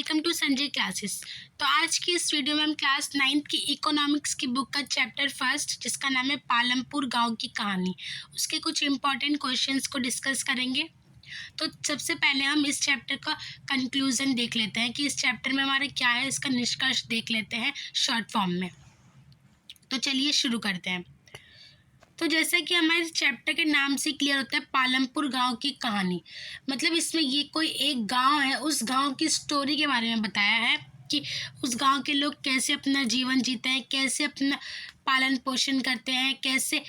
Welcome to Sanjay classes. तो आज की इस वीडियो में हम क्लास 9th की इकोनॉमिक्स की बुक का चैप्टर फर्स्ट, जिसका नाम है पालमपुर गांव की कहानी, उसके कुछ इम्पॉर्टेंट क्वेश्चंस को डिस्कस करेंगे। तो सबसे पहले हम इस चैप्टर का कंक्लूजन देख लेते हैं कि इस चैप्टर में हमारे क्या है, इसका निष्कर्ष देख लेते हैं शॉर्ट फॉर्म में। तो चलिए शुरू करते हैं। तो जैसा कि हमारे चैप्टर के नाम से क्लियर होता है, पालमपुर गांव की कहानी, मतलब इसमें ये कोई एक गांव है, उस गांव की स्टोरी के बारे में बताया है कि उस गांव के लोग कैसे अपना जीवन जीते हैं, कैसे अपना पालन पोषण करते हैं, कैसे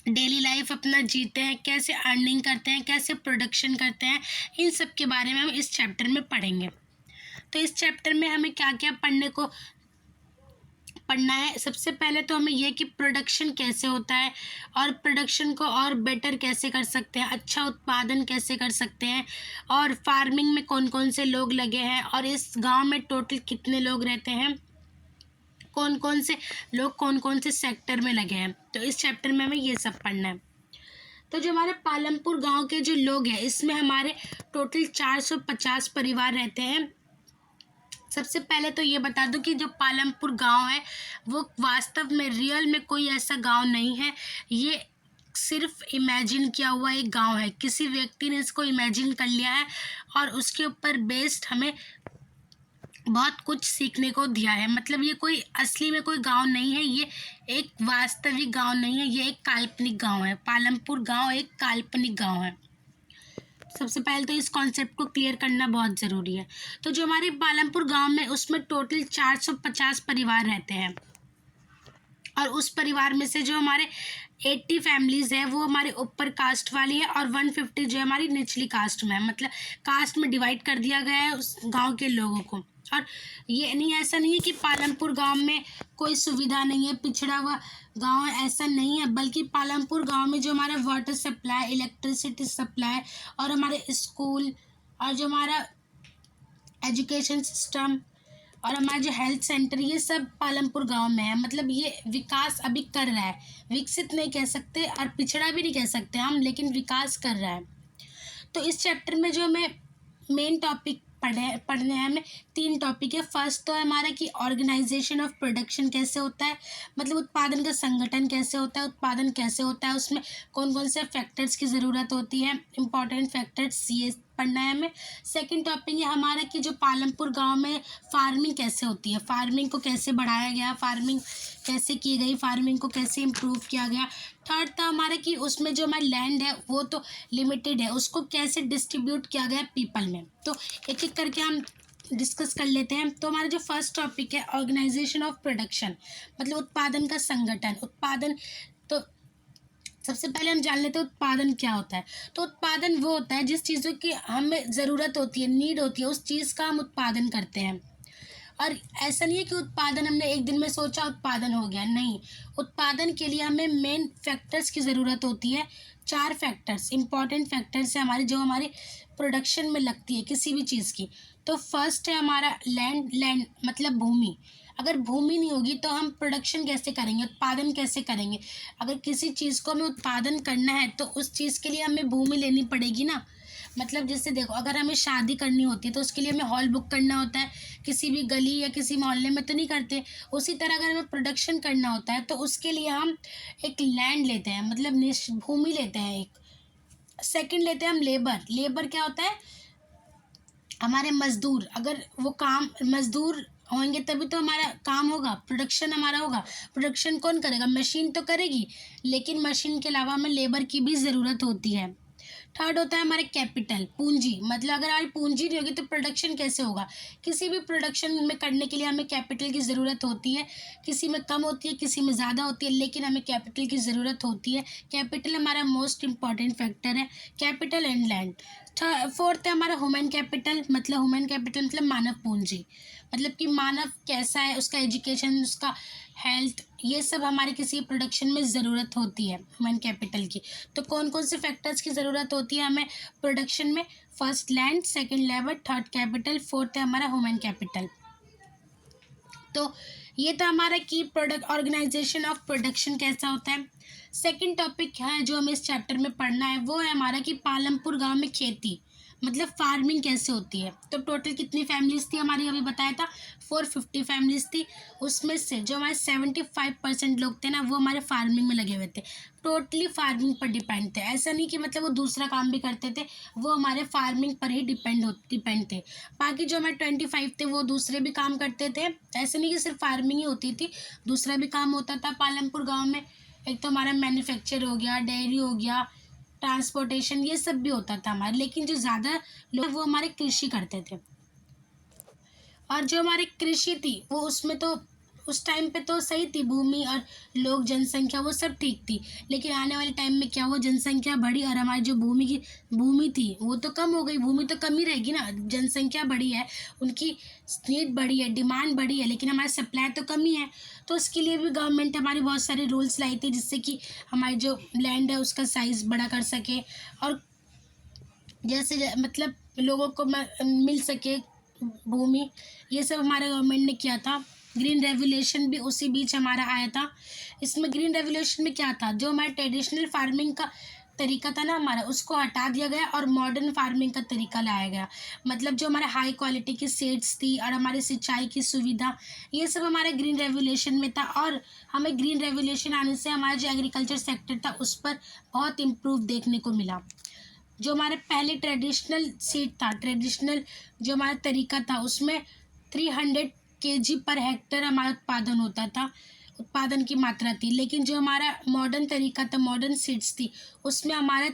डेली लाइफ अपना जीते हैं, कैसे अर्निंग करते हैं, कैसे प्रोडक्शन करते हैं। इन सब के बारे में हम इस चैप्टर में पढ़ेंगे। तो इस चैप्टर में हमें क्या क्या पढ़ना है। सबसे पहले तो हमें यह कि प्रोडक्शन कैसे होता है और प्रोडक्शन को और बेटर कैसे कर सकते हैं, अच्छा उत्पादन कैसे कर सकते हैं, और फार्मिंग में कौन कौन से लोग लगे हैं, और इस गांव में टोटल कितने लोग रहते हैं, कौन कौन से लोग कौन कौन से सेक्टर में लगे हैं। तो इस चैप्टर में हमें ये सब पढ़ना है। तो जो हमारे पालमपुर गाँव के जो लोग हैं, इसमें हमारे टोटल 450 परिवार रहते हैं। सबसे पहले तो ये बता दूं कि जो पालमपुर गांव है वो वास्तव में रियल में कोई ऐसा गांव नहीं है। ये सिर्फ इमेजिन किया हुआ एक गांव है। किसी व्यक्ति ने इसको इमेजिन कर लिया है और उसके ऊपर बेस्ड हमें बहुत कुछ सीखने को दिया है। मतलब ये कोई असली में कोई गांव नहीं है, ये एक वास्तविक गांव नहीं है, ये एक काल्पनिक गांव है। पालमपुर गांव एक काल्पनिक गांव है। सबसे पहले तो इस कॉन्सेप्ट को क्लियर करना बहुत ज़रूरी है। तो जो हमारे पालमपुर गांव में, उसमें टोटल 450 परिवार रहते हैं, और उस परिवार में से जो हमारे 80 फैमिलीज़ है वो हमारे ऊपर कास्ट वाली है, और 150 जो है हमारी निचली कास्ट में है। मतलब कास्ट में डिवाइड कर दिया गया है उस गांव के लोगों को। और ये नहीं, ऐसा नहीं है कि पालमपुर गांव में कोई सुविधा नहीं है, पिछड़ा हुआ गांव है, ऐसा नहीं है। बल्कि पालमपुर गांव में जो हमारा वाटर सप्लाई, इलेक्ट्रिसिटी सप्लाई, और हमारे स्कूल, और जो हमारा एजुकेशन सिस्टम, और हमारा जो हेल्थ सेंटर, ये सब पालमपुर गांव में है। मतलब ये विकास अभी कर रहा है, विकसित नहीं कह सकते और पिछड़ा भी नहीं कह सकते हम, लेकिन विकास कर रहा है। तो इस चैप्टर में जो हमें मेन टॉपिक पढ़ने हैं, हमें 3 टॉपिक है। फर्स्ट तो है हमारा कि ऑर्गेनाइजेशन ऑफ प्रोडक्शन कैसे होता है, मतलब उत्पादन का संगठन कैसे होता है, उत्पादन कैसे होता है, उसमें कौन कौन से फैक्टर्स की ज़रूरत होती है, इंपॉर्टेंट फैक्टर्स, ये पढ़ना है हमें। सेकंड टॉपिक है हमारा कि जो पालमपुर गांव में फार्मिंग कैसे होती है, फार्मिंग को कैसे बढ़ाया गया, फार्मिंग कैसे की गई, फार्मिंग को कैसे इम्प्रूव किया गया। थर्ड था हमारा कि उसमें जो हमारी लैंड है वो तो लिमिटेड है, उसको कैसे डिस्ट्रीब्यूट किया गया पीपल में। तो एक एक करके हम डिस्कस कर लेते हैं। तो हमारा जो फर्स्ट टॉपिक है ऑर्गेनाइजेशन ऑफ प्रोडक्शन, मतलब उत्पादन का संगठन। उत्पादन, तो सबसे पहले हम जान लेते हैं उत्पादन क्या होता है। तो उत्पादन वो होता है जिस चीज़ों की हमें ज़रूरत होती है, नीड होती है, उस चीज़ का हम उत्पादन करते हैं। और ऐसा नहीं है कि उत्पादन हमने एक दिन में सोचा उत्पादन हो गया, नहीं। उत्पादन के लिए हमें मेन फैक्टर्स की ज़रूरत होती है। 4 फैक्टर्स, इंपॉर्टेंट फैक्टर्स है हमारे, जो हमारी प्रोडक्शन में लगती है किसी भी चीज़ की। तो फर्स्ट है हमारा लैंड मतलब भूमि। अगर भूमि नहीं होगी तो हम प्रोडक्शन कैसे करेंगे, उत्पादन कैसे करेंगे। अगर किसी चीज़ को हमें उत्पादन करना है तो उस चीज़ के लिए हमें भूमि लेनी पड़ेगी ना। मतलब जैसे देखो, अगर हमें शादी करनी होती है तो उसके लिए हमें हॉल बुक करना होता है, किसी भी गली या किसी मोहल्ले में तो नहीं करते। उसी तरह अगर हमें प्रोडक्शन करना होता है तो उसके लिए हम एक लैंड लेते हैं, मतलब भूमि लेते हैं एक। सेकंड लेते हैं हम लेबर क्या होता है, हमारे मजदूर। अगर वो काम मजदूर होंगे तभी तो हमारा काम होगा, प्रोडक्शन हमारा होगा। प्रोडक्शन कौन करेगा, मशीन तो करेगी, लेकिन मशीन के अलावा हमें लेबर की भी ज़रूरत होती है। थर्ड होता है हमारे कैपिटल, पूंजी। मतलब अगर हमारी पूंजी नहीं होगी तो प्रोडक्शन कैसे होगा। किसी भी प्रोडक्शन में करने के लिए हमें कैपिटल की ज़रूरत होती है। किसी में कम होती है, किसी में ज़्यादा होती है, लेकिन हमें कैपिटल की ज़रूरत होती है। कैपिटल हमारा मोस्ट इंपॉर्टेंट फैक्टर है, कैपिटल एंड लैंड। फोर्थ है हमारा ह्यूमन कैपिटल, मतलब ह्यूमन कैपिटल मतलब मानव पूंजी। मतलब कि मानव कैसा है, उसका एजुकेशन, उसका हेल्थ, ये सब हमारे किसी प्रोडक्शन में ज़रूरत होती है ह्यूमन कैपिटल की। तो कौन कौन से फैक्टर्स की ज़रूरत होती है हमें प्रोडक्शन में। First land, second labour, third capital, fourth है हमारा ह्यूमन कैपिटल। तो ये था हमारा की प्रोडक्ट ऑर्गेनाइजेशन ऑफ प्रोडक्शन कैसा होता है। सेकंड टॉपिक है जो हमें इस चैप्टर में पढ़ना है, वो है हमारा कि पालमपुर गांव में खेती, मतलब फार्मिंग कैसे होती है। तो टोटल कितनी फैमिलीज थी हमारी, अभी बताया था 450 फैमिलीज थी। उसमें से जो हमारे 75% लोग थे ना, वो हमारे फार्मिंग में लगे हुए थे, टोटली फार्मिंग पर डिपेंड थे। ऐसा नहीं कि मतलब वो दूसरा काम भी करते थे, वो हमारे फार्मिंग पर ही डिपेंड थे। बाकी जो हमारे 25 थे वो दूसरे भी काम करते थे। ऐसा नहीं कि सिर्फ फार्मिंग ही होती थी, दूसरा भी काम होता था पालमपुर गाँव में। एक तो हमारा मैन्युफैक्चर हो गया, डेयरी हो गया, ट्रांसपोर्टेशन, ये सब भी होता था हमारे। लेकिन जो ज़्यादा लोग वो हमारे कृषि करते थे। और जो हमारी कृषि थी वो उसमें तो उस टाइम पे तो सही थी, भूमि और लोग जनसंख्या वो सब ठीक थी। लेकिन आने वाले टाइम में क्या हुआ, जनसंख्या बढ़ी और हमारी जो भूमि थी वो तो कम हो गई। भूमि तो कम ही रहेगी ना, जनसंख्या बढ़ी है, उनकी नीड बढ़ी है, डिमांड बढ़ी है, लेकिन हमारा सप्लाई तो कम ही है। तो उसके लिए भी गवर्नमेंट हमारी बहुत सारे रूल्स लाई थी, जिससे कि हमारी जो लैंड है उसका साइज़ बड़ा कर सके, और मतलब लोगों को मिल सके भूमि। ये सब हमारे गवर्नमेंट ने किया था। ग्रीन रेवोल्यूशन भी उसी बीच हमारा आया था। इसमें ग्रीन रेवोल्यूशन में क्या था, जो हमारा ट्रेडिशनल फार्मिंग का तरीका था ना हमारा, उसको हटा दिया गया और मॉडर्न फार्मिंग का तरीका लाया गया। मतलब जो हमारे हाई क्वालिटी की सीड्स थी और हमारी सिंचाई की सुविधा, ये सब हमारे ग्रीन रेवोल्यूशन में था। और हमें ग्रीन रेवोल्यूशन आने से हमारा जो एग्रीकल्चर सेक्टर था उस पर बहुत इम्प्रूव देखने को मिला। जो हमारे पहले ट्रेडिशनल सीड था, ट्रेडिशनल जो हमारा तरीका था, उसमें 300 kg पर हेक्टर हमारा उत्पादन होता था, उत्पादन की मात्रा थी। लेकिन जो हमारा मॉडर्न तरीका था, मॉडर्न सीड्स थी, उसमें हमारा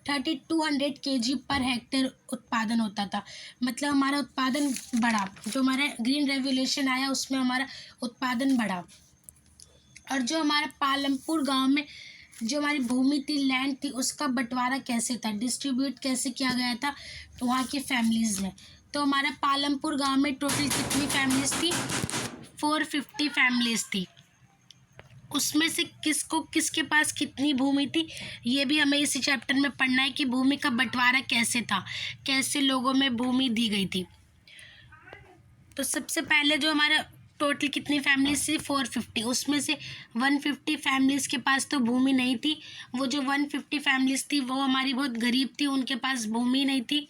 3200 kg पर हेक्टर उत्पादन होता था। मतलब हमारा उत्पादन बढ़ा। जो हमारा ग्रीन रेवोल्यूशन आया उसमें हमारा उत्पादन बढ़ा। और जो हमारा पालमपुर गांव में जो हमारी भूमि थी, लैंड थी, उसका बंटवारा कैसे था, डिस्ट्रीब्यूट कैसे किया गया था वहाँ की फैमिलीज़ में। तो हमारा पालमपुर गांव में टोटल कितनी फैमिलीज़ थी, 450 फैमिलीज़ थी। उसमें से किसके पास कितनी भूमि थी, ये भी हमें इसी चैप्टर में पढ़ना है कि भूमि का बंटवारा कैसे था, कैसे लोगों में भूमि दी गई थी। तो सबसे पहले जो हमारा टोटल कितनी फैमिलीज थी, 450। उसमें से 150 फैमिलीज़ के पास तो भूमि नहीं थी। वो जो 150 फैमिलीज़ थी वो हमारी बहुत गरीब थी, उनके पास भूमि नहीं थी।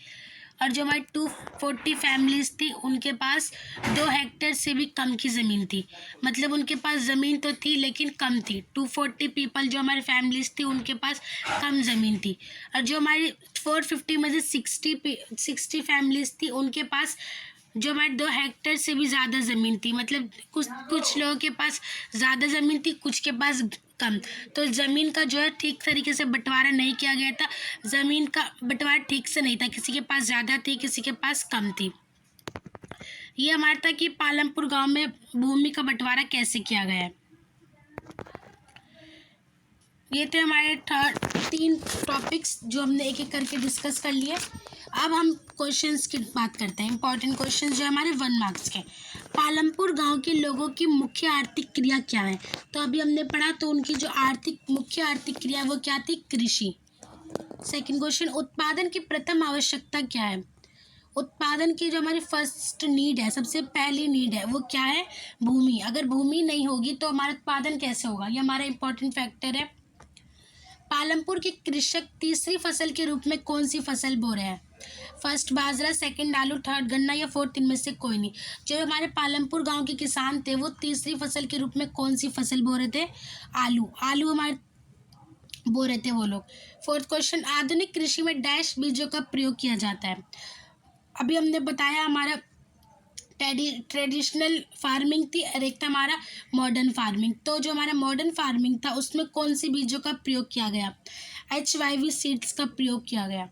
और जो हमारी 240 फैमिलीज़ थी उनके पास 2 हेक्टेयर से भी कम की ज़मीन थी। मतलब उनके पास ज़मीन तो थी लेकिन कम थी। 240 पीपल जो हमारी फैमिलीज़ थी उनके पास कम ज़मीन थी। और जो हमारी 450 में से 60 फैमिलीज़ थी उनके पास जो हमारे 2 हेक्टेयर से भी ज़्यादा ज़मीन थी। मतलब कुछ लोगों के पास ज़्यादा ज़मीन थी, कुछ के पास कम। तो ज़मीन का जो है ठीक तरीके से बंटवारा नहीं किया गया था। ज़मीन का बंटवारा ठीक से नहीं था, किसी के पास ज़्यादा थी, किसी के पास कम थी। ये हमारा था कि पालमपुर गांव में भूमि का बंटवारा कैसे किया गया है। ये थे हमारे 3 टॉपिक्स जो हमने एक एक करके डिस्कस कर लिए। अब हम क्वेश्चंस की बात करते हैं। इंपॉर्टेंट क्वेश्चंस जो हमारे 1 मार्क्स के। पालमपुर गांव के लोगों की मुख्य आर्थिक क्रिया क्या है। तो अभी हमने पढ़ा, तो उनकी जो मुख्य आर्थिक क्रिया वो क्या थी, कृषि। सेकंड क्वेश्चन, उत्पादन की प्रथम आवश्यकता क्या है। उत्पादन की जो हमारी फर्स्ट नीड है, सबसे पहली नीड है, वो क्या है, भूमि। अगर भूमि नहीं होगी तो हमारा उत्पादन कैसे होगा, ये हमारा इंपॉर्टेंट फैक्टर है। पालमपुर के कृषक तीसरी फसल के रूप में कौन सी फसल बो रहे हैं। फर्स्ट बाजरा, सेकंड आलू, थर्ड गन्ना या फोर्थ इनमें से कोई नहीं। जो हमारे पालमपुर गांव के किसान थे वो तीसरी फसल के रूप में कौन सी फसल बो रहे थे, आलू हमारे बो रहे थे वो लोग। फोर्थ क्वेश्चन, आधुनिक कृषि में डैश बीजों का प्रयोग किया जाता है। अभी हमने बताया हमारा ट्रेडिशनल फार्मिंग थी और एक था हमारा मॉडर्न फार्मिंग। तो जो हमारा मॉडर्न फार्मिंग था उसमें कौन सी बीजों का प्रयोग किया गया, HYV सीड्स का प्रयोग किया गया।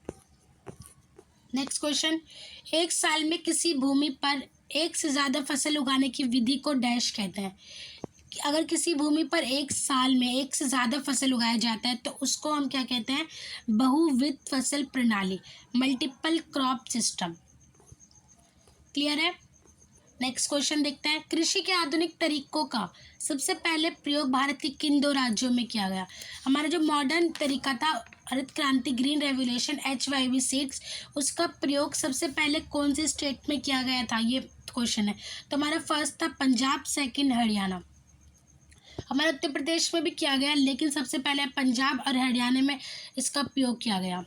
नेक्स्ट क्वेश्चन, एक साल में किसी भूमि पर एक से ज़्यादा फसल उगाने की विधि को डैश कहते हैं। अगर किसी भूमि पर एक साल में एक से ज़्यादा फसल उगाया जाता है तो उसको हम क्या कहते हैं, बहुविध फसल प्रणाली, मल्टीपल क्रॉप सिस्टम। क्लियर है। नेक्स्ट क्वेश्चन देखते हैं, कृषि के आधुनिक तरीकों का सबसे पहले प्रयोग भारत के किन 2 राज्यों में किया गया। हमारा जो मॉडर्न तरीका था, हरित क्रांति, ग्रीन रेवोल्यूशन, HYV सीड्स, उसका प्रयोग सबसे पहले कौन से स्टेट में किया गया था, ये क्वेश्चन है। तो हमारा फर्स्ट था पंजाब, सेकंड हरियाणा। हमारे उत्तर प्रदेश में भी किया गया लेकिन सबसे पहले पंजाब और हरियाणा में इसका प्रयोग किया गया।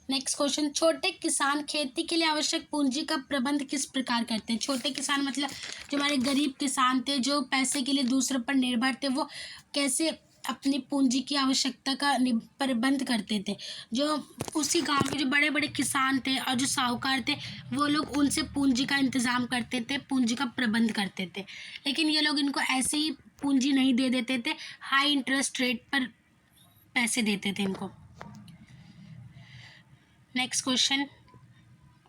नेक्स्ट क्वेश्चन, छोटे किसान खेती के लिए आवश्यक पूंजी का प्रबंध किस प्रकार करते हैं? छोटे किसान मतलब जो हमारे गरीब किसान थे, जो पैसे के लिए दूसरों पर निर्भर थे, वो कैसे अपनी पूंजी की आवश्यकता का प्रबंध करते थे? जो उसी गांव के जो बड़े बड़े किसान थे और जो साहूकार थे, वो लोग उनसे पूंजी का इंतजाम करते थे, पूंजी का प्रबंध करते थे। लेकिन ये लोग इनको ऐसे ही पूंजी नहीं दे देते थे, हाई इंटरेस्ट रेट पर पैसे देते थे इनको। नेक्स्ट क्वेश्चन,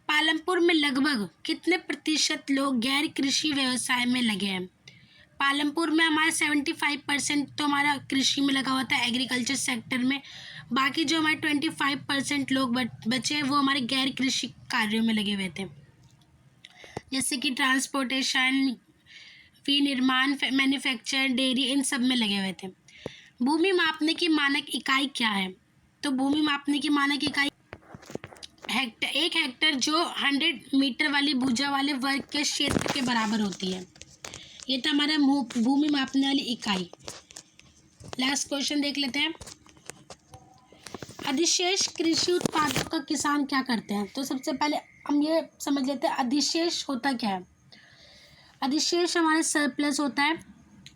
पालमपुर में लगभग कितने प्रतिशत लोग गैर कृषि व्यवसाय में लगे हैं? पालमपुर में हमारा 75% तो हमारा कृषि में लगा हुआ था, एग्रीकल्चर सेक्टर में। बाकी जो हमारे 25% लोग बचे वो हमारे गैर कृषि कार्यों में लगे हुए थे, जैसे कि ट्रांसपोर्टेशन, विनिर्माण, मैन्युफैक्चर, डेयरी, इन सब में लगे हुए थे। भूमि मापने की मानक इकाई क्या है? तो भूमि मापने की मानक इकाई एक हेक्टर जो 100 मीटर वाली भुजा वाले वर्ग के क्षेत्र के बराबर होती है। ये था हमारा भूमि मापने वाली इकाई। लास्ट क्वेश्चन देख लेते हैं, अधिशेष कृषि उत्पादों का किसान क्या करते हैं? तो सबसे पहले हम ये समझ लेते हैं अधिशेष होता क्या है। अधिशेष हमारे सरप्लस होता है,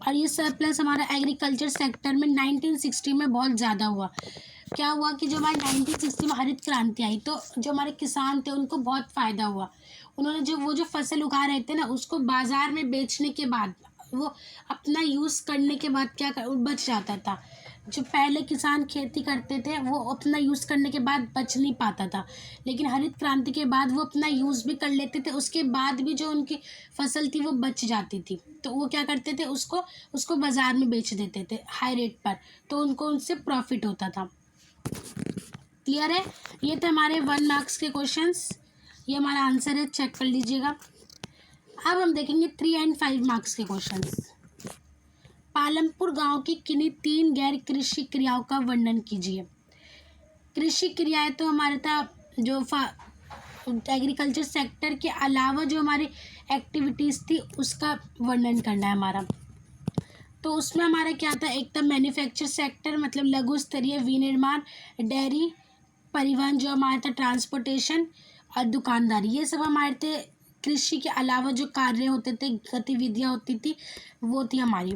और ये सरप्लस हमारा एग्रीकल्चर सेक्टर में 1960 में बहुत ज़्यादा हुआ। क्या हुआ कि जो हमारे 1960 में हरित क्रांति आई, तो जो हमारे किसान थे उनको बहुत फ़ायदा हुआ। उन्होंने जो फसल उगा रहे थे ना, उसको बाज़ार में बेचने के बाद वो अपना यूज़ करने के बाद बच जाता था। जो पहले किसान खेती करते थे वो अपना यूज़ करने के बाद बच नहीं पाता था, लेकिन हरित क्रांति के बाद वो अपना यूज़ भी कर लेते थे, उसके बाद भी जो उनकी फसल थी वो बच जाती थी, तो वो क्या करते थे, उसको बाज़ार में बेच देते थे हाई रेट पर, तो उनको उनसे प्रॉफिट होता था। क्लियर है? ये थे हमारे 1 मार्क्स के क्वेश्चंस, ये हमारा आंसर है, चेक कर लीजिएगा। अब हम देखेंगे 3 और 5 मार्क्स के क्वेश्चंस। पालमपुर गांव की किन्हीं 3 गैर कृषि क्रियाओं का वर्णन कीजिए। कृषि क्रियाएं तो हमारे था जो एग्रीकल्चर सेक्टर के अलावा जो हमारी एक्टिविटीज़ थी उसका वर्णन करना है हमारा। तो उसमें हमारा क्या था, एक था मैन्युफैक्चर सेक्टर मतलब लघु स्तरीय विनिर्माण, डेयरी, परिवहन जो हमारा था ट्रांसपोर्टेशन, और दुकानदारी, ये सब हमारे थे कृषि के अलावा जो कार्य होते थे, गतिविधियाँ होती थी, वो थी हमारी।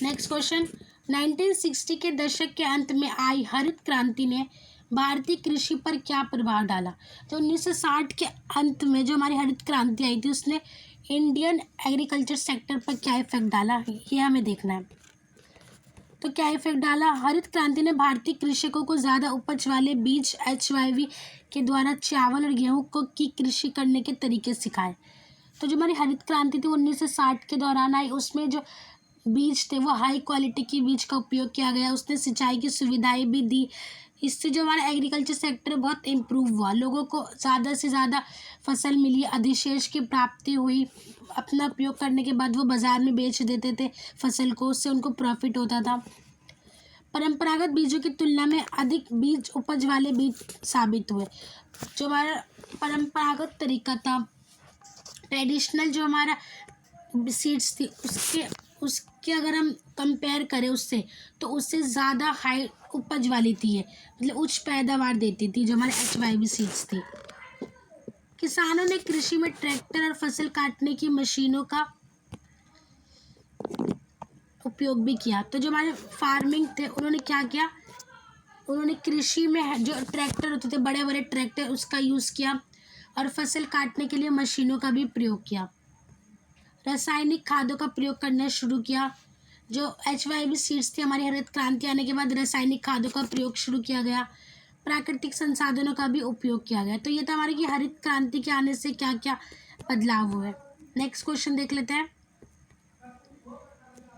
नेक्स्ट क्वेश्चन, 1960 के दशक के अंत में आई हरित क्रांति ने भारतीय कृषि पर क्या प्रभाव डाला? तो 1960 के अंत में जो हमारी हरित क्रांति आई थी उसने इंडियन एग्रीकल्चर सेक्टर पर क्या इफेक्ट डाला, ये हमें देखना है। तो क्या इफेक्ट डाला, हरित क्रांति ने भारतीय कृषकों को ज़्यादा उपज वाले बीज HYV के द्वारा चावल और गेहूँ की कृषि करने के तरीके सिखाए। तो जो हमारी हरित क्रांति थी 1960 के दौरान आई, उसमें जो बीज थे वो हाई क्वालिटी की बीज का उपयोग किया गया, उसने सिंचाई की सुविधाएं भी दी। इससे जो हमारा एग्रीकल्चर सेक्टर बहुत इम्प्रूव हुआ, लोगों को ज़्यादा से ज़्यादा फसल मिली, अधिशेष की प्राप्ति हुई, अपना उपयोग करने के बाद वो बाज़ार में बेच देते थे फसल को, उससे उनको प्रॉफिट होता था। परंपरागत बीजों की तुलना में अधिक बीज उपज वाले बीज साबित हुए। जो हमारा परंपरागत तरीका था, ट्रेडिशनल जो हमारा सीड्स थी, उसके अगर हम कंपेयर करें उससे, तो उससे ज़्यादा हाई उपज वाली थी ये, मतलब उच्च पैदावार देती थी जो हमारे HYV सीड्स थी। किसानों ने कृषि में ट्रैक्टर और फसल काटने की मशीनों का उपयोग भी किया। तो जो हमारे फार्मिंग थे उन्होंने क्या किया, उन्होंने कृषि में जो ट्रैक्टर होते थे, बड़े बड़े ट्रैक्टर, उसका यूज़ किया, और फसल काटने के लिए मशीनों का भी प्रयोग किया। रासायनिक खादों का प्रयोग करना शुरू किया। जो HYV सीड्स थी, हमारी हरित क्रांति आने के बाद रासायनिक खादों का प्रयोग शुरू किया गया, प्राकृतिक संसाधनों का भी उपयोग किया गया। तो ये था हमारे कि हरित क्रांति के आने से क्या क्या बदलाव हुए। नेक्स्ट क्वेश्चन देख लेते हैं,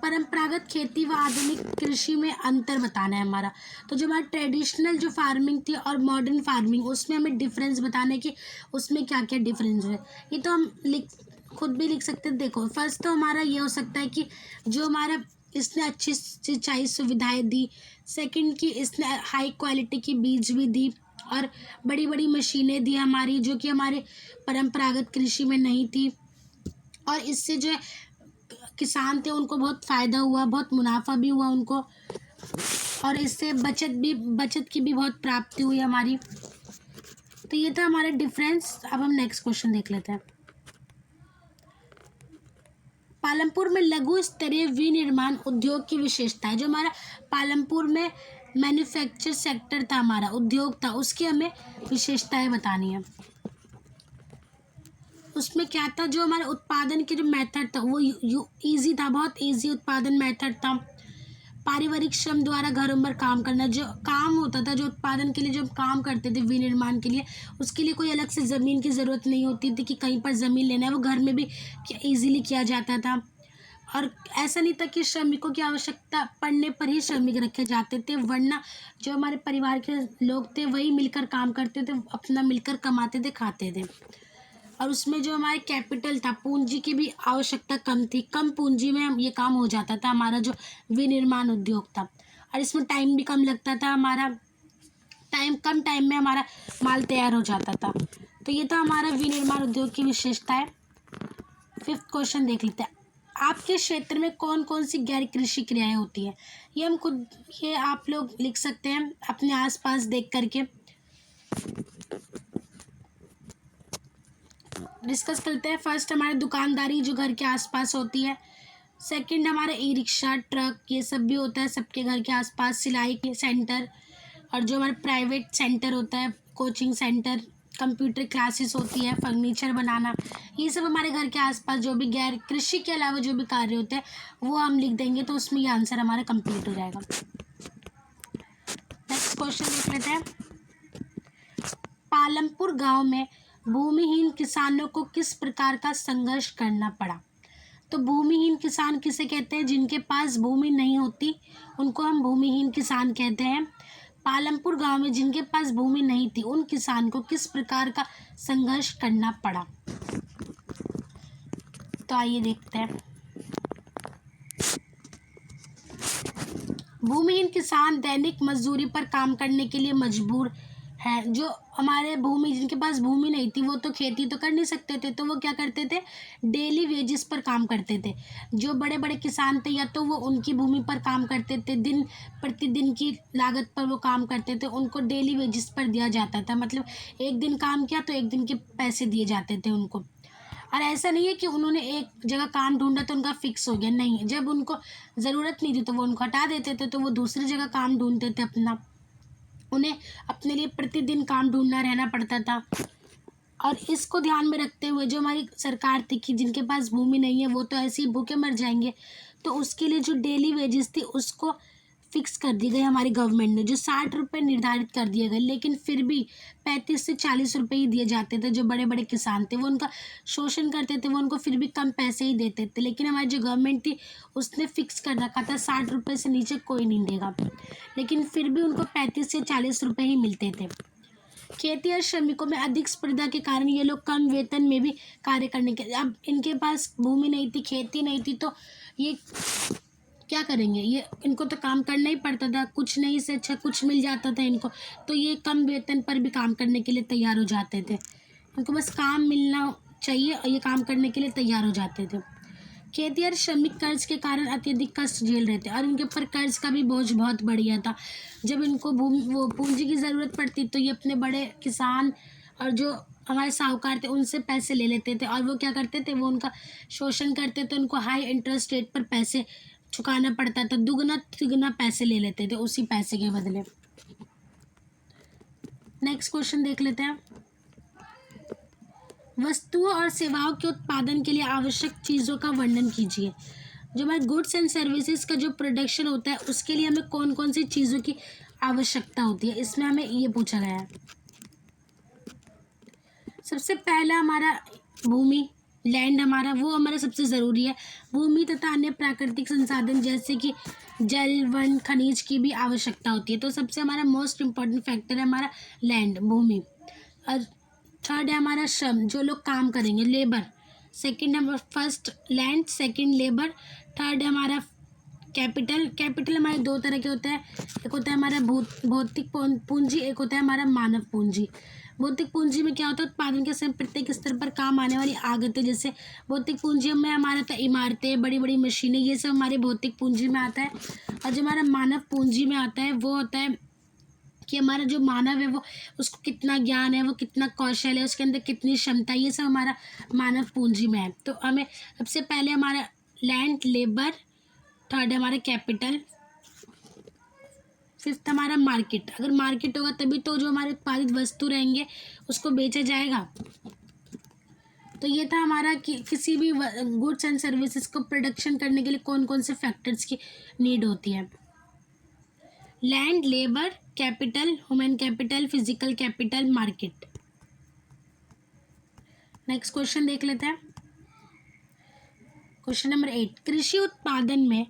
परंपरागत खेती व आधुनिक कृषि में अंतर बताना है हमारा। तो जो हमारा ट्रेडिशनल जो फार्मिंग थी और मॉडर्न फार्मिंग, उसमें हमें डिफरेंस बताना है कि उसमें क्या क्या डिफरेंस हुए। ये तो हम खुद भी लिख सकते हैं। देखो, फर्स्ट तो हमारा ये हो सकता है कि जो हमारा इसने अच्छी सिंचाई सुविधाएं दी, सेकंड कि इसने हाई क्वालिटी की बीज भी दी, और बड़ी बड़ी मशीनें दी हमारी, जो कि हमारे परंपरागत कृषि में नहीं थी, और इससे जो किसान थे उनको बहुत फ़ायदा हुआ, बहुत मुनाफा भी हुआ उनको। और इससे बचत की भी बहुत प्राप्ति हुई हमारी। तो ये था हमारा डिफरेंस। अब हम नेक्स्ट क्वेश्चन देख लेते हैं। पालमपुर में लघु स्तरीय विनिर्माण उद्योग की विशेषताएं। जो हमारा पालमपुर में मैन्युफैक्चर सेक्टर था, हमारा उद्योग था, उसकी हमें विशेषताएं बतानी है। उसमें क्या था, जो हमारे उत्पादन के जो मेथड था वो ईजी था, बहुत ईजी उत्पादन मेथड था। पारिवारिक श्रम द्वारा घरों पर काम करना, जो काम होता था, जो उत्पादन के लिए जो काम करते थे विनिर्माण के लिए, उसके लिए कोई अलग से ज़मीन की ज़रूरत नहीं होती थी कि कहीं पर ज़मीन लेना है, वो घर में भी ईजिली किया जाता था। और ऐसा नहीं था कि श्रमिकों की आवश्यकता पड़ने पर ही श्रमिक रखे जाते थे, वरना जो हमारे परिवार के लोग थे वही मिलकर काम करते थे, अपना मिलकर कमाते थे, खाते थे। और उसमें जो हमारे कैपिटल था, पूंजी की भी आवश्यकता कम थी, कम पूंजी में ये काम हो जाता था हमारा जो विनिर्माण उद्योग था। और इसमें टाइम भी कम लगता था, हमारा कम टाइम में हमारा माल तैयार हो जाता था। तो ये था हमारा विनिर्माण उद्योग की विशेषता है। 5th क्वेश्चन देख लेते हैं। आपके क्षेत्र में कौन कौन सी गैर कृषि क्रियाएं होती है? ये आप लोग लिख सकते हैं अपने आसपास देख करके। डिस्कस करते हैं। फर्स्ट हमारी दुकानदारी जो घर के आसपास होती है। सेकंड हमारा ई रिक्शा, ट्रक, ये सब भी होता है सबके घर के आसपास। सिलाई के सेंटर, और जो हमारा प्राइवेट सेंटर होता है, कोचिंग सेंटर, कंप्यूटर क्लासेस होती है, फर्नीचर बनाना, ये सब हमारे घर के आसपास जो भी गैर कृषि के अलावा जो भी कार्य होते हैं वो हम लिख देंगे, तो उसमें ये आंसर हमारा कंप्लीट हो जाएगा। नेक्स्ट क्वेश्चन देख लेते हैं। पालमपुर गांव में भूमिहीन किसानों को किस प्रकार का संघर्ष करना पड़ा? तो भूमिहीन किसान किसे कहते हैं? जिनके पास भूमि नहीं होती उनको हम भूमिहीन किसान कहते हैं। पालमपुर गांव में जिनके पास भूमि नहीं थी उन किसान को किस प्रकार का संघर्ष करना पड़ा? तो आइए देखते हैं। भूमिहीन किसान दैनिक मजदूरी पर काम करने के लिए मजबूर है। जो हमारे जिनके पास भूमि नहीं थी वो तो खेती तो कर नहीं सकते थे, तो वो क्या करते थे, डेली वेजेस पर काम करते थे। जो बड़े बड़े किसान थे या तो वो उनकी भूमि पर काम करते थे, दिन प्रतिदिन की लागत पर वो काम करते थे, उनको डेली वेजेस पर दिया जाता था। मतलब एक दिन काम किया तो एक दिन के पैसे दिए जाते थे उनको। और ऐसा नहीं है कि उन्होंने एक जगह काम ढूंढा तो उनका फिक्स हो गया, नहीं, जब उनको ज़रूरत नहीं थी तो वो उनको हटा देते थे, तो वो दूसरी जगह काम ढूंढते थे अपना। उन्हें अपने लिए प्रतिदिन काम ढूंढना रहना पड़ता था। और इसको ध्यान में रखते हुए जो हमारी सरकार थी कि जिनके पास भूमि नहीं है वो तो ऐसे ही भूखे मर जाएंगे, तो उसके लिए जो डेली वेजेस थी उसको फिक्स कर दी गई हमारी गवर्नमेंट ने, जो 60 रुपये निर्धारित कर दिए गए। लेकिन फिर भी 35 से 40 रुपये ही दिए जाते थे। जो बड़े बड़े किसान थे वो उनका शोषण करते थे, वो उनको फिर भी कम पैसे ही देते थे। लेकिन हमारी जो गवर्नमेंट थी उसने फिक्स कर रखा था 60 रुपये से नीचे कोई नहीं देगा, लेकिन फिर भी उनको 35 से 40 रुपये ही मिलते थे। खेती और श्रमिकों में अधिक स्पर्धा के कारण ये लोग कम वेतन में भी कार्य करने के, अब इनके पास भूमि नहीं थी, खेती नहीं थी, तो ये क्या करेंगे, ये इनको तो काम करना ही पड़ता था। कुछ नहीं से अच्छा कुछ मिल जाता था इनको, तो ये कम वेतन पर भी काम करने के लिए तैयार हो जाते थे। इनको बस काम मिलना चाहिए और ये काम करने के लिए तैयार हो जाते थे। खेती और श्रमिक कर्ज के कारण अत्यधिक कष्ट झेल रहे थे और इनके ऊपर कर्ज का भी बोझ बहुत बढ़ गया था। जब इनको पूंजी की ज़रूरत पड़ती तो ये अपने बड़े किसान और जो हमारे साहूकार थे उनसे पैसे ले लेते थे, और वो क्या करते थे, वो उनका शोषण करते थे, उनको हाई इंटरेस्ट रेट पर पैसे चुकाना पड़ता था, दुगना तिगुना पैसे ले लेते थे उसी पैसे के बदले। नेक्स्ट क्वेश्चन देख लेते हैं। वस्तुओं और सेवाओं के उत्पादन के लिए आवश्यक चीज़ों का वर्णन कीजिए। जो हमारे गुड्स एंड सर्विसेज का जो प्रोडक्शन होता है उसके लिए हमें कौन कौन सी चीज़ों की आवश्यकता होती है, इसमें हमें ये पूछा गया है। सबसे पहला हमारा भूमि, लैंड वो हमारा सबसे ज़रूरी है। भूमि तथा अन्य प्राकृतिक संसाधन जैसे कि जल, वन, खनिज की भी आवश्यकता होती है। तो सबसे हमारा मोस्ट इम्पॉर्टेंट फैक्टर है हमारा लैंड, भूमि। और थर्ड है हमारा श्रम, जो लोग काम करेंगे, लेबर। सेकंड है first land, second labour, third है हमारा कैपिटल। कैपिटल हमारे दो तरह के होते हैं, एक होता है हमारा भौतिक पूंजी, एक होता है हमारा मानव पूंजी। भौतिक पूंजी में क्या होता है, उत्पादन के समय प्रत्येक स्तर पर काम आने वाली आगतें, जैसे भौतिक पूंजी में हमारा था इमारतें, बड़ी बड़ी मशीनें, ये सब हमारे भौतिक पूंजी में आता है। और जो हमारा मानव पूंजी में आता है वो होता है कि हमारा जो मानव है वो, उसको कितना ज्ञान है, वो कितना कौशल है, उसके अंदर कितनी क्षमता है, ये सब हमारा मानव पूंजी में है। तो हमें सबसे पहले हमारा लैंड, लेबर, थर्ड हमारा कैपिटल, फिफ्थ हमारा मार्केट। अगर मार्केट होगा तभी तो जो हमारे उत्पादित वस्तु रहेंगे उसको बेचा जाएगा। तो ये था हमारा कि किसी भी गुड्स एंड सर्विसेज को प्रोडक्शन करने के लिए कौन कौन से फैक्टर्स की नीड होती है। Land, labour, capital, human capital, physical capital, market. Next question देख लेते हैं। क्वेश्चन नंबर 8, कृषि उत्पादन में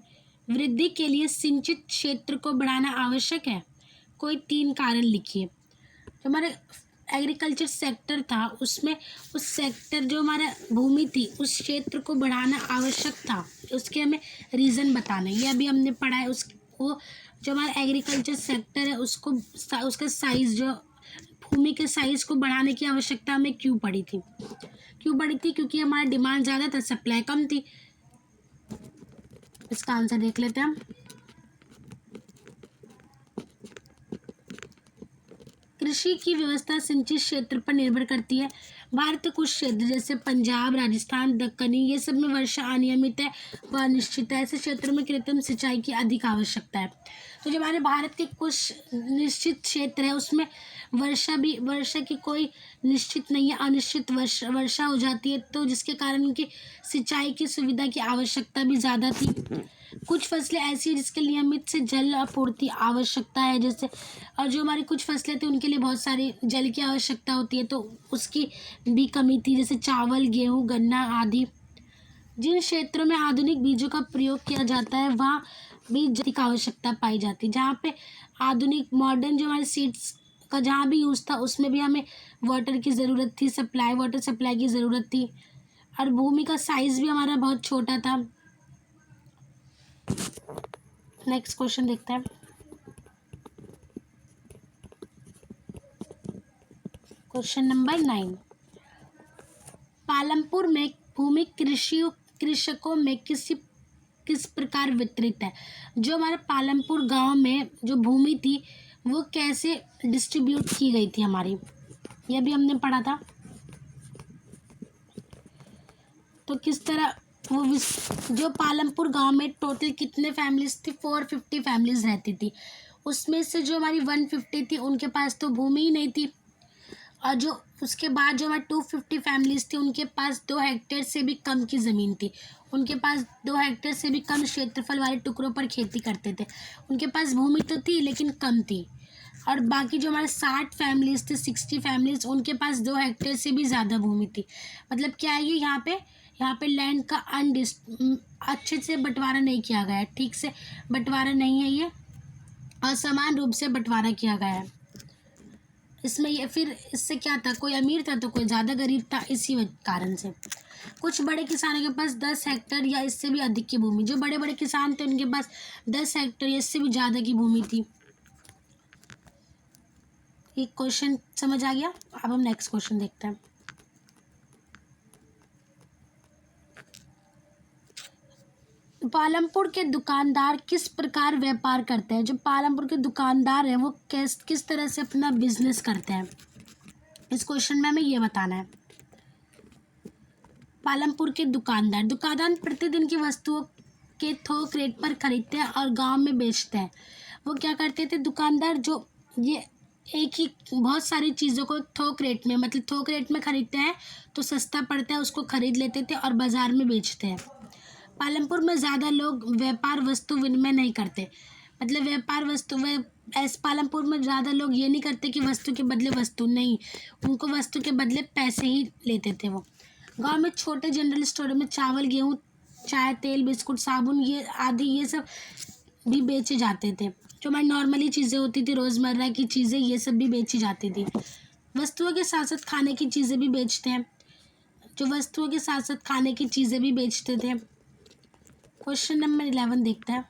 वृद्धि के लिए सिंचित क्षेत्र को बढ़ाना आवश्यक है। कोई 3 कारण लिखिए। जो हमारे एग्रीकल्चर सेक्टर था उसमें, उस सेक्टर जो हमारा भूमि थी उस क्षेत्र को बढ़ाना आवश्यक था, उसके हमें रीज़न बताना है। ये अभी हमने पढ़ा है। वो जो हमारा एग्रीकल्चर सेक्टर है उसको उसका साइज़, जो भूमि के साइज़ को बढ़ाने की आवश्यकता हमें क्यों पड़ी थी, क्योंकि हमारा डिमांड ज़्यादा था, सप्लाई कम थी। इसका आंसर देख लेते हैं हम। कृषि की व्यवस्था सिंचित क्षेत्र पर निर्भर करती है। भारत के कुछ क्षेत्र जैसे पंजाब, राजस्थान, दक्कनी, ये सब में वर्षा अनियमित है व अनिश्चित है। ऐसे क्षेत्रों में कृत्रिम सिंचाई की अधिक आवश्यकता है। तो जो हमारे भारत के कुछ निश्चित क्षेत्र है उसमें वर्षा की कोई निश्चित नहीं है, अनिश्चित वर्षा हो जाती है, तो जिसके कारण उनकी सिंचाई की सुविधा की आवश्यकता भी ज़्यादा थी। कुछ फसलें ऐसी हैं जिसके नियमित से जल आपूर्ति आवश्यकता है, जैसे, और जो हमारी कुछ फसलें थी उनके लिए बहुत सारी जल की आवश्यकता होती है, तो उसकी भी कमी थी, जैसे चावल, गेहूँ, गन्ना आदि। जिन क्षेत्रों में आधुनिक बीजों का प्रयोग किया जाता है वहाँ भी जल की आवश्यकता पाई जाती है। जहाँ पे आधुनिक मॉडर्न जो हमारे सीड्स का जहाँ भी यूज़ था उसमें भी हमें वाटर की ज़रूरत थी, वाटर सप्लाई की ज़रूरत थी, और भूमि का साइज़ भी हमारा बहुत छोटा था। नेक्स्ट क्वेश्चन देखते हैं। क्वेश्चन नंबर 9, पालमपुर में भूमि कृषकों में किस प्रकार वितरित है। जो हमारे पालमपुर गांव में जो भूमि थी वो कैसे डिस्ट्रीब्यूट की गई थी हमारी, यह भी हमने पढ़ा था। तो किस तरह वो जो पालमपुर गांव में टोटल कितने फैमिलीज थी, 450 फैमिलीज रहती थी। उसमें से जो हमारी 150 थी उनके पास तो भूमि ही नहीं थी, और जो उसके बाद जो हमारे 250 फैमिलीज थी उनके पास 2 हेक्टेयर से भी कम की ज़मीन थी। उनके पास 2 हेक्टेयर से भी कम क्षेत्रफल वाले टुकड़ों पर खेती करते थे। उनके पास भूमि तो थी लेकिन कम थी। और बाकी जो हमारे 60 फैमिलीज थे, 60 फैमिलीज, उनके पास 2 हेक्टेयर से भी ज़्यादा भूमि थी। मतलब क्या है, ये यहाँ पे लैंड का अच्छे से बंटवारा नहीं किया गया है, ठीक से बंटवारा नहीं है, ये असमान रूप से बंटवारा किया गया है। इसमें ये फिर इससे क्या था, कोई अमीर था तो कोई ज़्यादा गरीब था, इसी कारण से। कुछ बड़े किसानों के पास 10 हेक्टेयर या इससे भी अधिक की भूमि, जो बड़े बड़े किसान थे उनके पास 10 हेक्टेयर या इससे भी ज़्यादा की भूमि थी। एक क्वेश्चन समझ आ गया। अब हम नेक्स्ट क्वेश्चन देखते हैं। पालमपुर के दुकानदार किस प्रकार व्यापार करते हैं। जो पालमपुर के दुकानदार हैं वो किस तरह से अपना बिजनेस करते हैं, इस क्वेश्चन में हमें ये बताना है। पालमपुर के दुकानदार प्रतिदिन की वस्तुओं के थोक रेट पर खरीदते हैं और गांव में बेचते हैं। वो क्या करते थे दुकानदार, जो ये एक ही बहुत सारी चीज़ों को थोक रेट में, मतलब थोक रेट में खरीदते हैं तो सस्ता पड़ता है, उसको खरीद लेते थे और बाज़ार में बेचते हैं। पालमपुर में ज़्यादा लोग व्यापार वस्तु विनिमय नहीं करते, मतलब व्यापार वस्तु पालमपुर में ज़्यादा लोग ये नहीं करते कि वस्तु के बदले वस्तु, नहीं, उनको वस्तु के बदले पैसे ही लेते थे। वो गांव में छोटे जनरल स्टोर में चावल, गेहूँ, चाय, तेल, बिस्कुट, साबुन, ये आदि ये सब भी बेचे जाते थे। जो हमारी नॉर्मली चीज़ें होती थी, रोज़मर्रा की चीज़ें, ये सब भी बेची जाती थी। वस्तुओं के साथ साथ खाने की चीज़ें भी बेचते हैं, जो वस्तुओं के साथ साथ खाने की चीज़ें भी बेचते थे। क्वेश्चन नंबर 11 देखते हैं।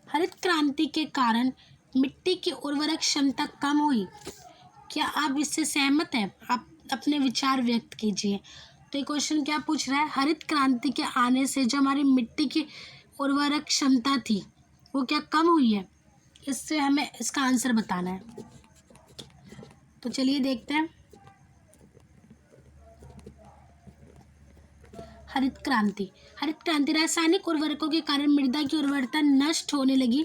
हरित क्रांति क्रांति के कारण मिट्टी की उर्वरक क्षमता कम हुई। क्या आप इससे सहमत हैं? आप अपने विचार व्यक्त कीजिए। तो ये क्वेश्चन क्या पूछ रहा है, हरित क्रांति के आने से जो हमारी मिट्टी की उर्वरक क्षमता थी वो क्या कम हुई है? इससे हमें इसका आंसर बताना है। तो चलिए देखते हैं। हरित क्रांति रासायनिक उर्वरकों के कारण मृदा की उर्वरता नष्ट होने लगी।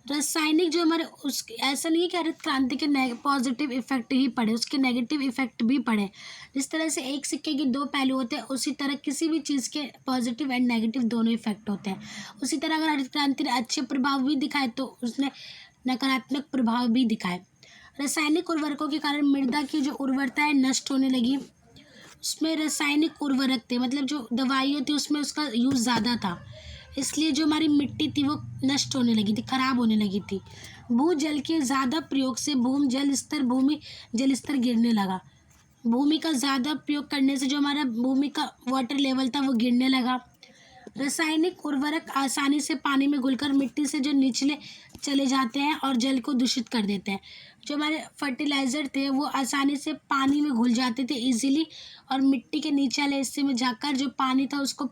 रासायनिक जो हमारे उस ऐसा नहीं है कि हरित क्रांति के पॉजिटिव इफेक्ट ही पड़े, उसके नेगेटिव इफेक्ट भी पड़े। जिस तरह से एक सिक्के के दो पहलू होते हैं, उसी तरह किसी भी चीज़ के पॉजिटिव एंड नेगेटिव दोनों इफेक्ट होते हैं। उसी तरह अगर हरित क्रांति ने अच्छे प्रभाव भी दिखाए तो उसने नकारात्मक प्रभाव भी दिखाए। रासायनिक उर्वरकों के कारण मृदा की जो उर्वरता है नष्ट होने लगी। उसमें रासायनिक उर्वरक थे, मतलब जो दवाइयाँ थी उसमें उसका यूज़ ज़्यादा था, इसलिए जो हमारी मिट्टी थी वो नष्ट होने लगी थी, खराब होने लगी थी। भूजल के ज़्यादा प्रयोग से भूमि जल स्तर गिरने लगा। भूमि का ज़्यादा प्रयोग करने से जो हमारा भूमि का वाटर लेवल था वो गिरने लगा। रासायनिक उर्वरक आसानी से पानी में घुलकर मिट्टी से जो निचले चले जाते हैं और जल को दूषित कर देते हैं। जो हमारे फर्टिलाइज़र थे वो आसानी से पानी में घुल जाते थे इजीली, और मिट्टी के नीचे वाले हिस्से में जाकर जो पानी था उसको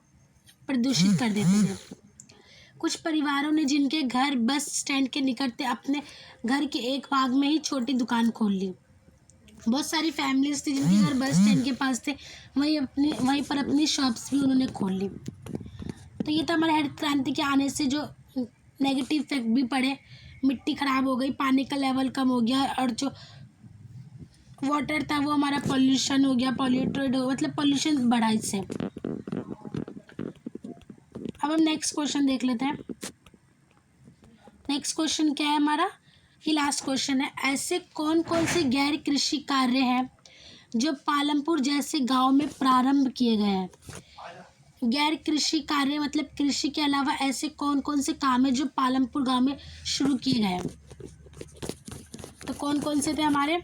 प्रदूषित कर देते थे। कुछ परिवारों ने जिनके घर बस स्टैंड के निकट थे, अपने घर के एक भाग में ही छोटी दुकान खोल ली। बहुत सारी फैमिलीज थी जिनके घर बस स्टैंड के पास थे, वहीं पर अपनी शॉप्स भी उन्होंने खोल ली। तो ये था हमारे हरित क्रांति के आने से जो नेगेटिव इफेक्ट भी पड़े। मिट्टी खराब हो गई, पानी का लेवल कम हो गया, और जो वाटर था वो हमारा पॉल्यूशन हो गया, पॉल्यूटेड हो, मतलब पॉल्यूशन बढ़ा इससे। अब हम नेक्स्ट क्वेश्चन देख लेते हैं। नेक्स्ट क्वेश्चन क्या है हमारा, ये लास्ट क्वेश्चन है। ऐसे कौन कौन से गैर कृषि कार्य हैं जो पालमपुर जैसे गांव में प्रारंभ किए गए हैं? गैर कृषि कार्य मतलब कृषि के अलावा ऐसे कौन कौन से काम है जो पालमपुर गांव में शुरू किए गए हैं? तो कौन कौन से थे हमारे?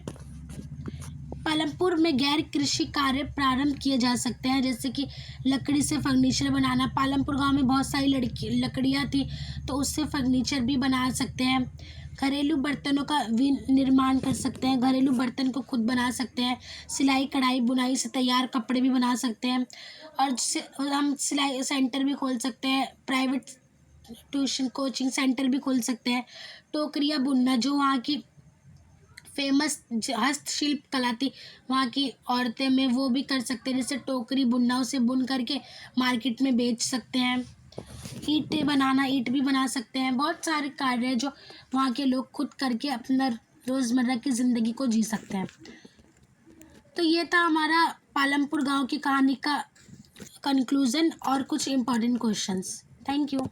पालमपुर में गैर कृषि कार्य प्रारंभ किए जा सकते हैं, जैसे कि लकड़ी से फर्नीचर बनाना। पालमपुर गांव में बहुत सारी लकड़ियाँ थी, तो उससे फर्नीचर भी बना सकते हैं। घरेलू बर्तनों का निर्माण कर सकते हैं, घरेलू बर्तन को खुद बना सकते हैं। सिलाई कढ़ाई बुनाई से तैयार कपड़े भी बना सकते हैं, और हम सिलाई सेंटर भी खोल सकते हैं, प्राइवेट ट्यूशन कोचिंग सेंटर भी खोल सकते हैं। टोकरियाँ बुनना, जो वहाँ की फेमस हस्तशिल्प कला थी वहाँ की औरतें में, वो भी कर सकते हैं। जैसे टोकरी बुनना, उसे बुन करके मार्केट में बेच सकते हैं। ईंटें बनाना, ईंट भी बना सकते हैं। बहुत सारे कार्य हैं जो वहाँ के लोग खुद करके अपना रोज़मर्रा की ज़िंदगी को जी सकते हैं। तो ये था हमारा पालमपुर गांव की कहानी का कंक्लूज़न और कुछ इम्पॉर्टेंट क्वेश्चंस। Thank you.